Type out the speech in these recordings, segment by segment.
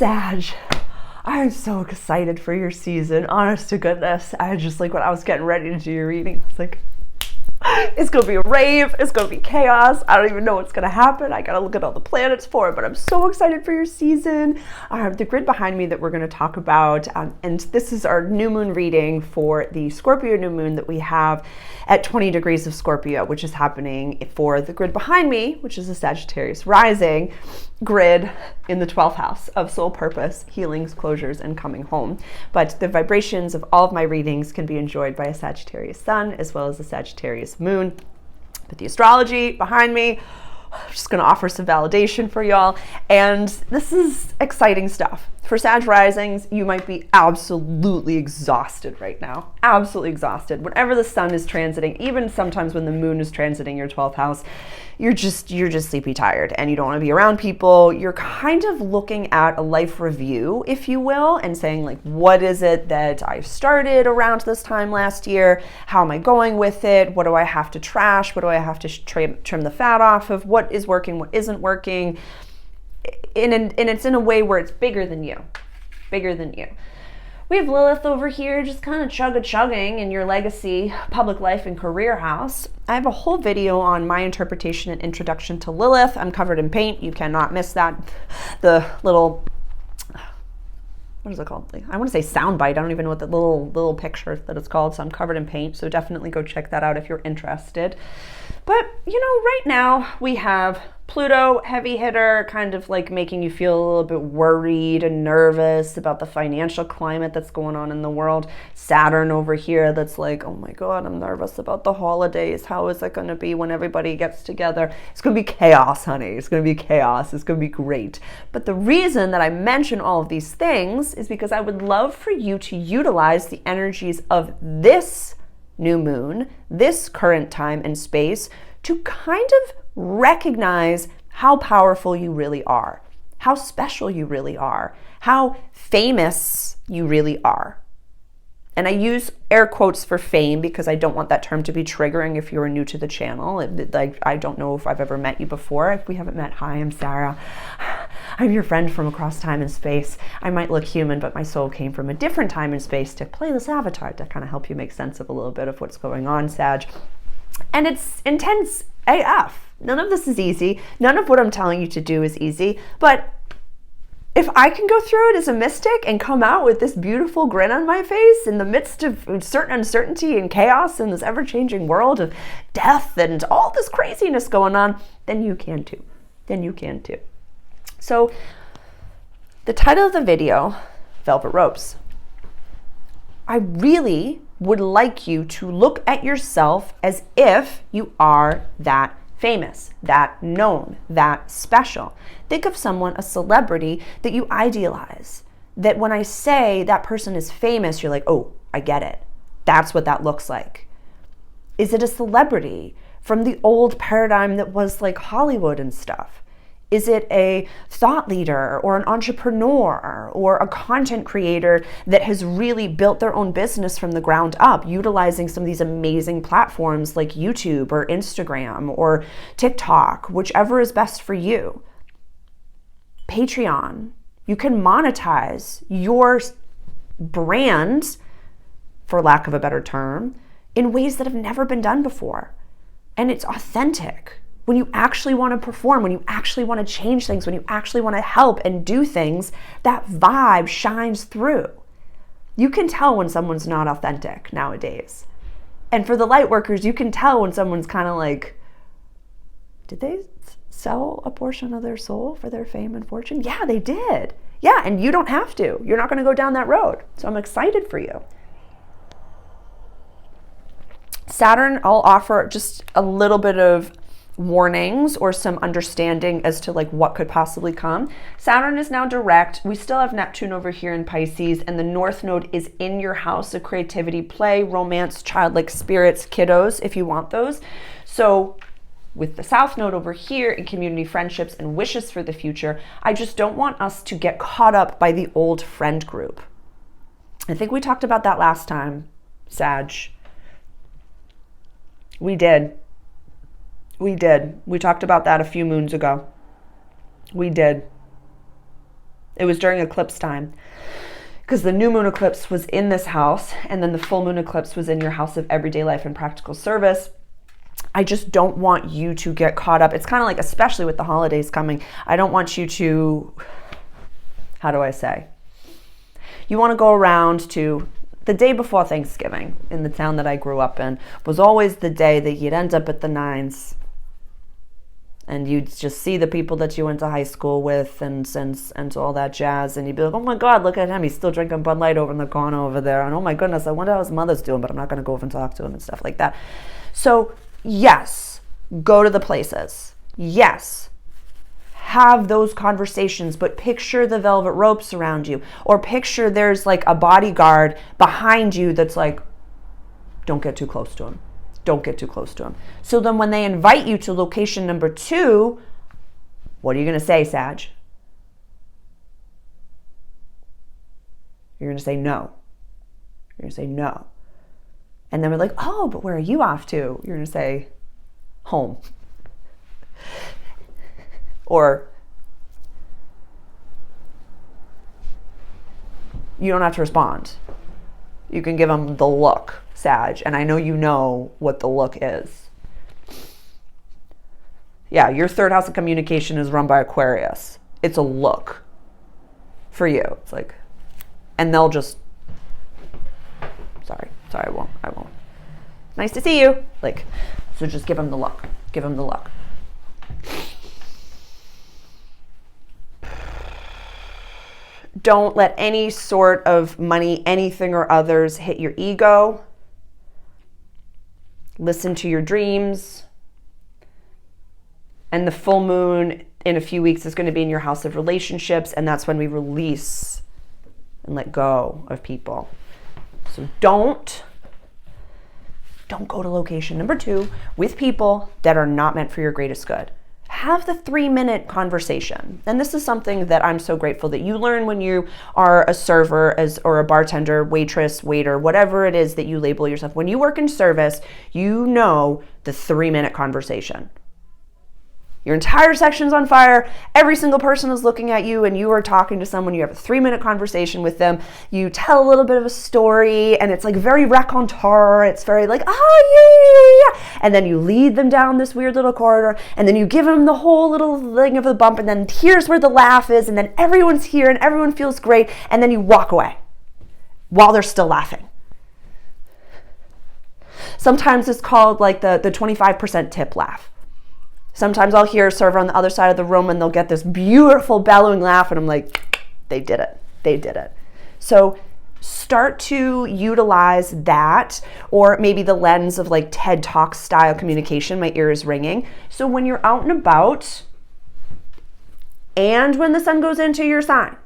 Sag, I'm so excited for your season. Honest to goodness, I just like when I was getting ready to do your reading, I was like, it's gonna be a rave, it's gonna be chaos. I don't even know what's gonna happen. I gotta look at all the planets for it, but I'm so excited for your season. The grid behind me that we're gonna talk about, and this is our new moon reading for the Scorpio new moon that we have at 20 degrees of Scorpio, which is happening for the grid behind me, which is a Sagittarius rising grid in the 12th house of soul purpose, healings, closures, and coming home. But the vibrations of all of my readings can be enjoyed by a Sagittarius sun as well as a Sagittarius moon. But the astrology behind me, I'm just going to offer some validation for y'all. And this is exciting stuff. For Sag risings, you might be absolutely exhausted right now. Absolutely exhausted. Whenever the sun is transiting, even sometimes when the moon is transiting your 12th house, you're just sleepy tired and you don't want to be around people. You're kind of looking at a life review, if you will, and saying like, what is it that I started around this time last year? How am I going with it? What do I have to trash? What do I have to trim the fat off of? What is working? What isn't working? And it's in a way where it's bigger than you. We have Lilith over here just kind of chugging in your legacy, public life, and career house. I have a whole video on my interpretation and introduction to Lilith. I'm covered in paint. You cannot miss that. The little, what is it called? I want to say soundbite. I don't even know what the little picture that it's called. So I'm covered in paint. So definitely go check that out if you're interested. But, right now we have Pluto, heavy hitter, kind of like making you feel a little bit worried and nervous about the financial climate that's going on in the world. Saturn over here that's like, oh my God, I'm nervous about the holidays. How is it going to be when everybody gets together? It's going to be chaos, honey. It's going to be chaos. It's going to be great. But the reason that I mention all of these things is because I would love for you to utilize the energies of this new moon, this current time and space, to kind of recognize how powerful you really are, how special you really are, how famous you really are. And I use air quotes for fame because I don't want that term to be triggering if you're new to the channel. I don't know if I've ever met you before. If we haven't met, hi, I'm Sarah. I'm your friend from across time and space. I might look human, but my soul came from a different time and space to play this avatar to kind of help you make sense of a little bit of what's going on, Sag. And it's intense AF. None of this is easy. None of what I'm telling you to do is easy. But if I can go through it as a mystic and come out with this beautiful grin on my face in the midst of certain uncertainty and chaos in this ever-changing world of death and all this craziness going on, then you can too. So the title of the video, Velvet Ropes. I really would like you to look at yourself as if you are that famous, that known, that special. Think of someone, a celebrity that you idealize. That when I say that person is famous, you're like, oh, I get it. That's what that looks like. Is it a celebrity from the old paradigm that was like Hollywood and stuff? Is it a thought leader or an entrepreneur or a content creator that has really built their own business from the ground up, utilizing some of these amazing platforms like YouTube or Instagram or TikTok, whichever is best for you? Patreon. You can monetize your brand, for lack of a better term, in ways that have never been done before. And it's authentic. When you actually want to perform, when you actually want to change things, when you actually want to help and do things, that vibe shines through. You can tell when someone's not authentic nowadays. And for the light workers, you can tell when someone's kind of like, did they sell a portion of their soul for their fame and fortune? Yeah, they did. Yeah, and you don't have to. You're not going to go down that road. So I'm excited for you. Saturn, I'll offer just a little bit of warnings or some understanding as to like what could possibly come. Saturn is now direct. We still have Neptune over here in Pisces, and the North Node is in your house of creativity, play, romance, childlike spirits, kiddos, if you want those. So with the South Node over here in community friendships and wishes for the future, I just don't want us to get caught up by the old friend group. I think we talked about that last time, Sag. We did. We talked about that a few moons ago. We did. It was during eclipse time, because the new moon eclipse was in this house, and then the full moon eclipse was in your house of everyday life and practical service. I just don't want you to get caught up. It's kind of like, especially with the holidays coming, I don't want you to, how do I say? You want to go around to the day before Thanksgiving in the town that I grew up in was always the day that you'd end up at the Nines and you'd just see the people that you went to high school with and all that jazz. And you'd be like, oh my God, look at him. He's still drinking Bud Light over in the corner over there. And oh my goodness, I wonder how his mother's doing, but I'm not going to go over and talk to him and stuff like that. So yes, go to the places. Yes, have those conversations, but picture the velvet ropes around you, or picture there's like a bodyguard behind you that's like, don't get too close to him. Don't get too close to him. So then when they invite you to location number 2, what are you going to say, Sag? You're going to say no. You're going to say no. And then we're like, oh, but where are you off to? You're going to say home. Or you don't have to respond. You can give them the look, Sag, and I know you know what the look is. Yeah, your third house of communication is run by Aquarius. It's a look for you. It's like, and they'll just, sorry, I won't. Nice to see you. Like, so just give them the look. Give them the look. Don't let any sort of money, anything or others hit your ego. Listen to your dreams. And the full moon in a few weeks is going to be in your house of relationships, and that's when we release and let go of people. So don't go to location number 2 with people that are not meant for your greatest good. Have the 3-minute conversation. And this is something that I'm so grateful that you learn when you are a server or a bartender, waitress, waiter, whatever it is that you label yourself. When you work in service, you know the 3-minute conversation. Your entire section's on fire. Every single person is looking at you and you are talking to someone. You have a 3-minute conversation with them. You tell a little bit of a story and it's like very raconteur. It's very like, oh yeah. And then you lead them down this weird little corridor and then you give them the whole little thing of the bump and then here's where the laugh is and then everyone's here and everyone feels great and then you walk away while they're still laughing. Sometimes it's called like the 25% tip laugh. Sometimes I'll hear a server on the other side of the room and they'll get this beautiful bellowing laugh and I'm like, they did it. They did it. So start to utilize that, or maybe the lens of like TED Talk style communication. My ear is ringing. So when you're out and about and when the sun goes into your sign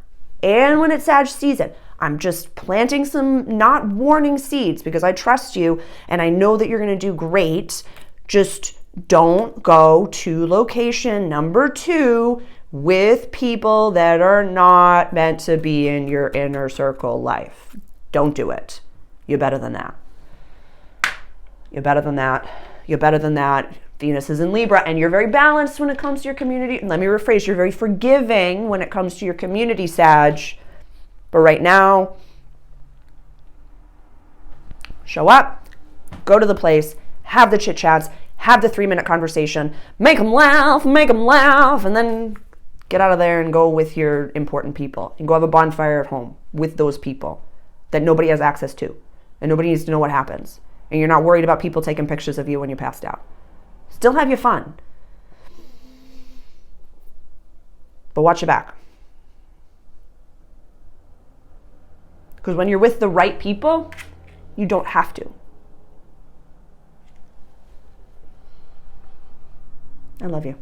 and when it's Sag season, I'm just planting some not warning seeds because I trust you and I know that you're going to do great. Just don't go to location number 2 with people that are not meant to be in your inner circle life. Don't do it. You're better than that. You're better than that. You're better than that. Venus is in Libra and you're very balanced when it comes to your community. Let me rephrase, you're very forgiving when it comes to your community, Sag. But right now, show up, go to the place, have the chit chats, have the 3-minute conversation, make them laugh, and then get out of there and go with your important people and go have a bonfire at home with those people that nobody has access to and nobody needs to know what happens. And you're not worried about people taking pictures of you when you passed out. Still have your fun. But watch your back. Because when you're with the right people, you don't have to. I love you.